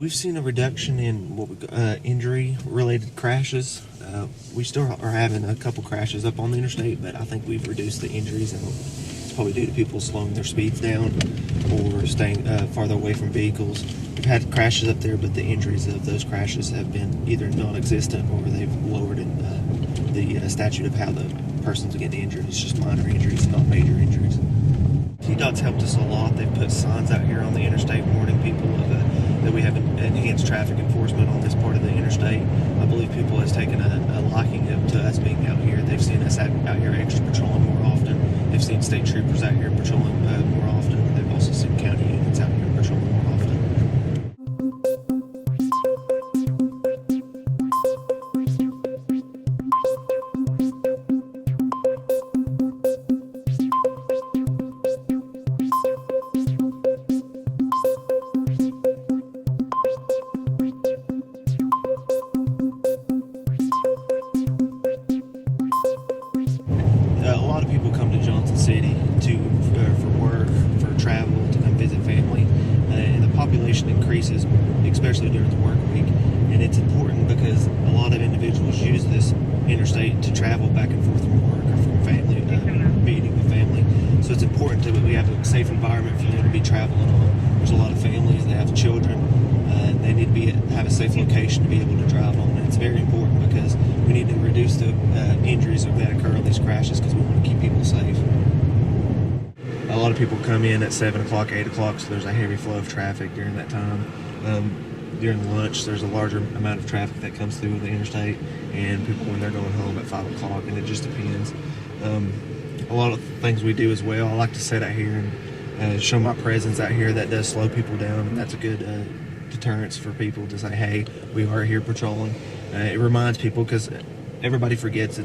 We've seen a reduction in injury-related crashes. We still are having a couple crashes up on the interstate, but I think we've reduced the injuries, and it's probably due to people slowing their speeds down or staying farther away from vehicles. We've had crashes up there, but the injuries of those crashes have been either non-existent or they've lowered in the statute of how the person's getting injured. It's just minor injuries, not major injuries. TDOT's helped us a lot. They've put signs out here on the interstate warning people that we have enhanced traffic enforcement on this part of the interstate. I believe people has taken a liking to us being out here. They've seen us out here extra patrolling more often. They've seen state troopers out here patrolling more often. They've also seen county units out here patrolling more often. A lot of people come to Johnson City for work, for travel, to come visit family, and the population increases, especially during the work week. And it's important because a lot of individuals use this interstate to travel back and forth from work or from family, meeting with family. So it's important that we have a safe environment for them to be traveling on. There's a lot of families that have children. They need to have a safe location to be able to drive on. And it's very important because we need to reduce the injuries that occur on these crashes because we want to keep people safe. A lot of people come in at 7 o'clock, 8 o'clock, so there's a heavy flow of traffic during that time. During lunch, there's a larger amount of traffic that comes through the interstate, and people when they're going home at 5 o'clock, and it just depends. A lot of things we do as well, I like to sit out here and show my presence out here. That does slow people down, and that's a good deterrence for people to say, hey, we are here patrolling. It reminds people, because everybody forgets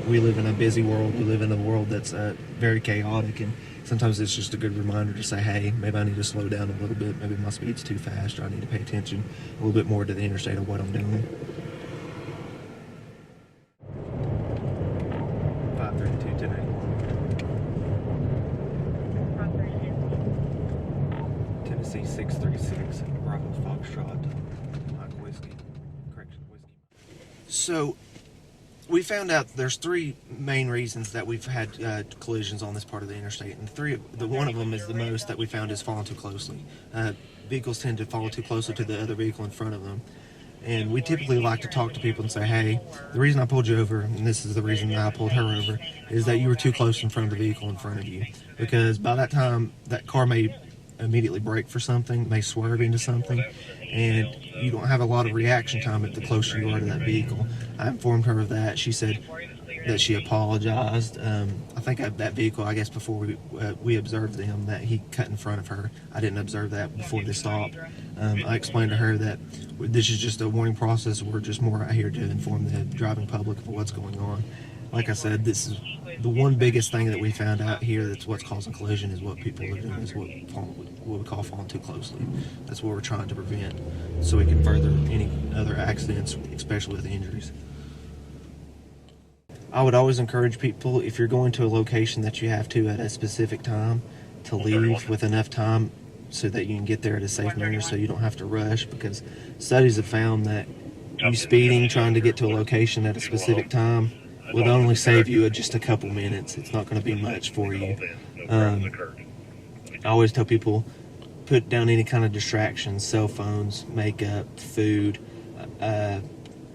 we live in a busy world. We live in a world that's very chaotic, and sometimes it's just a good reminder to say, hey, maybe I need to slow down a little bit. Maybe my speed's too fast, or I need to pay attention a little bit more to the interstate of what I'm doing. 532, 1081. Tennessee 636, Bravo Foxtrot, Mike Whiskey, correction, Whiskey. So, we found out there's three main reasons that we've had collisions on this part of the interstate, and one of them is the most that we found is following too closely. Vehicles tend to follow too closely to the other vehicle in front of them, and we typically like to talk to people and say, hey, the reason I pulled you over, and this is the reason that I pulled her over, is that you were too close in front of the vehicle in front of you, because by that time that car may immediately brake for something, may swerve into something, and you don't have a lot of reaction time at the closer you are to that vehicle. I informed her of that. She said that she apologized. I think that vehicle, I guess before we observed them, that he cut in front of her. I didn't observe that before they stopped. I explained to her that this is just a warning process. We're just more out here to inform the driving public of what's going on. Like I said, this is the one biggest thing that we found out here that's what's causing collision is what people are doing, is what we call falling too closely. That's what we're trying to prevent, so we can further any other accidents, especially with injuries. I would always encourage people, if you're going to a location that you have to at a specific time, to leave with enough time so that you can get there at a safe manner, so you don't have to rush, because studies have found that you speeding, trying to get to a location at a specific time, would only save you just a couple minutes. It's not going to be much for you. I always tell people, put down any kind of distractions, cell phones, makeup, food. I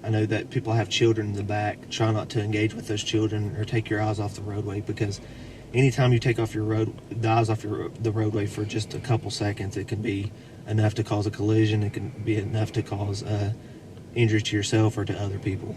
know that people have children in the back. Try not to engage with those children or take your eyes off the roadway, because anytime you take off the eyes off the roadway for just a couple seconds, it can be enough to cause a collision. It can be enough to cause injury to yourself or to other people.